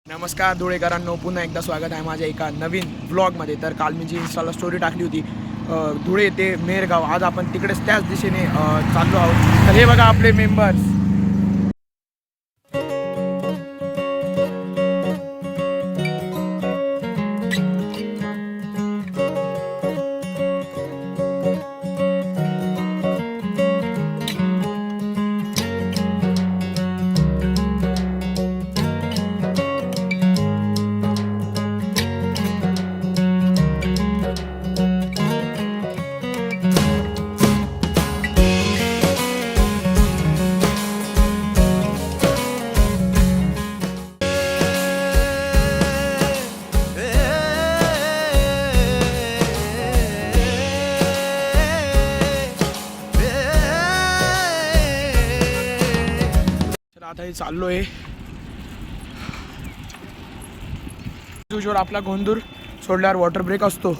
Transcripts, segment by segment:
नमस्कार धुळेकरांनो, पुन्हा एकदा स्वागत आहे माझ्या एका नवीन व्लॉगमध्ये. तर काल मी जी इंस्टाला स्टोरी टाकली होती धुळे ते मेरगाव, आज आपण तिकडेच त्याच दिशेने चाललो आहोत. तर हे बघा आपले मेंबर्स. आता हे चाललोय जोर आपला गोंदूर सोडल्यावर वॉटर ब्रेक असतो.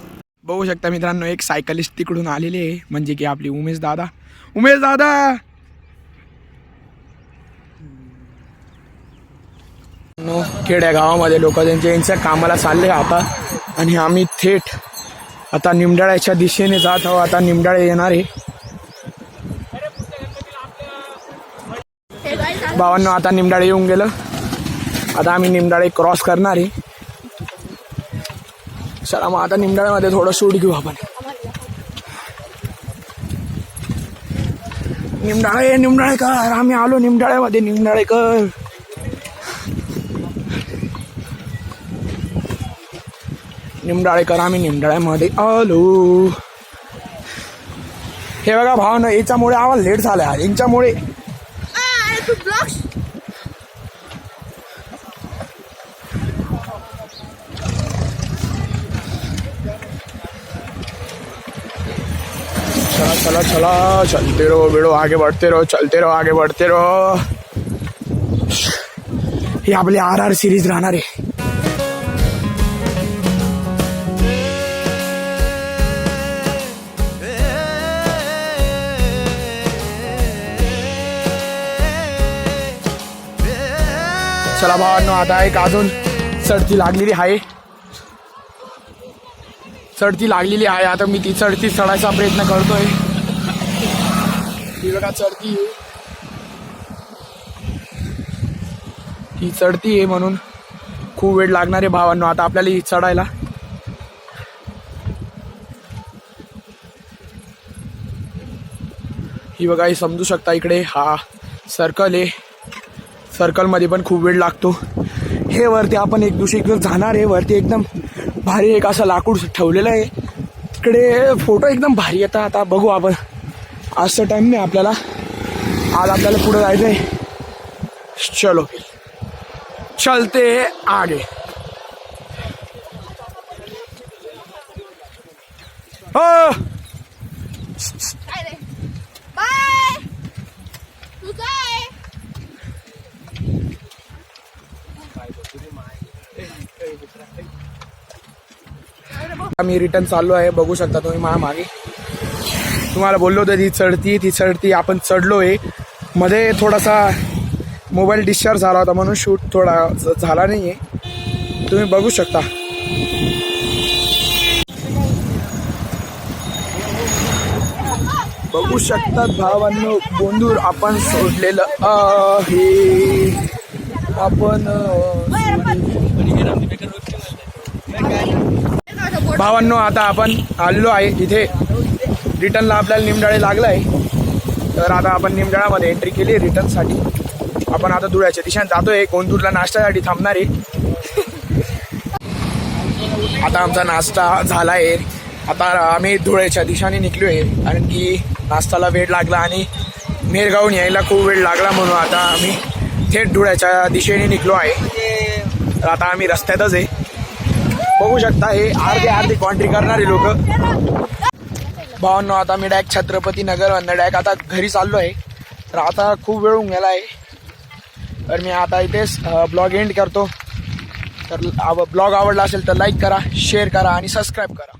बघू शकता मित्रांनो, एक सायकलिस्ट तिकडून आलेले आहे, म्हणजे की आपली उमेश दादा. खेड्या गावामध्ये लोक त्यांच्या कामाला चालले आता, आणि आम्ही थेट आता निमडाळ्याच्या दिशेने जात आहोत. आता निमडाळे येणार आहे भावांनो. आता निमडाळे येऊन गेलं, आता आम्ही निमडाळे क्रॉस करणार आहे. चला मग आता निमडाळ्यामध्ये थोडं शूट घेऊ आपण. निमडाळेकर, आम्ही आलो निमडाळ्यामध्ये. निमडाळेकर आम्ही निमडाळ्यामध्ये आलो. हे बघा भावांनो, याच्यामुळे आम्हाला लेट झाला. यांच्यामुळे चला चला चलते रहो बेड़ो, आगे बढ़ते रहो, चलते रहो, आगे बढ़ते रहो. ही आपली RR सिरीज राहणार आहे. चला भावांनो, आता एक अजून चढती लागलेली आहे. आता मी ती चढती चढायचा प्रयत्न करतोय. ती बघा चढती आहे म्हणून खूप वेळ लागणार आहे भावांनो आता आपल्याला ही चढायला. ही बघा, हे समजू शकता, इकडे हा सर्कल आहे. सर्कलमध्ये पण खूप वेळ लागतो. हे वरती आपण एक दुसरीकडे जाणार आहे. वरती एकदम भारी एक असं लाकूड ठेवलेलं आहे, तिकडे फोटो एकदम भारी येतात. आता बघू आपण, आजचा टाइम नाही आपल्याला, आज आपल्याला पुढे जायचं आहे. चलो चलते आगे. हो मी रिटर्न चाललो आहे. बघू शकता तुम्ही माझ्या मागे. तुम्हाला बोललो होतं ती चढती आपण चढलोय. मध्ये थोडासा मोबाईल डिस्चार्ज झाला होता म्हणून शूट थोडा झाला नाहीये, तुम्ही बघू शकता. बघू शकतात भावांनो, गोंदूर आपण सोडलेलं आहे. आपण भावांनो आता आपण आलेलो आहे इथे. रिटर्नला आपल्याला निमडाळे लागला आहे, तर आता आपण निमडाळ्यामध्ये एंट्री केली रिटर्नसाठी. आपण आता धुळ्याच्या दिशेने जातोय. गोंदूरला नाश्त्यासाठी थांबणार आहे. आता आमचा नाश्ता झाला आहे. आता आम्ही धुळ्याच्या दिशेने निघलो आहे, कारण की नाश्त्याला वेळ लागला आणि मेरगावून यायला खूप वेळ लागला, म्हणून आता आम्ही थेट धुळ्याच्या दिशेने निघलो आहे. तर आता आम्ही रस्त्यातच आहे. बघू शकता, हे अर्धे कॉन्ट्री करणारे लोक. भावांनो, आता मी डायरेक्ट छत्रपती नगर डायरेक्ट आता घरी चाललो आहे. तर आता खूप वेळ होऊन गेला आहे, तर मी आता इथेच ब्लॉग एंड करतो. तर ब्लॉग आवडला असेल तर लाईक करा, शेअर करा आणि सबस्क्राईब करा.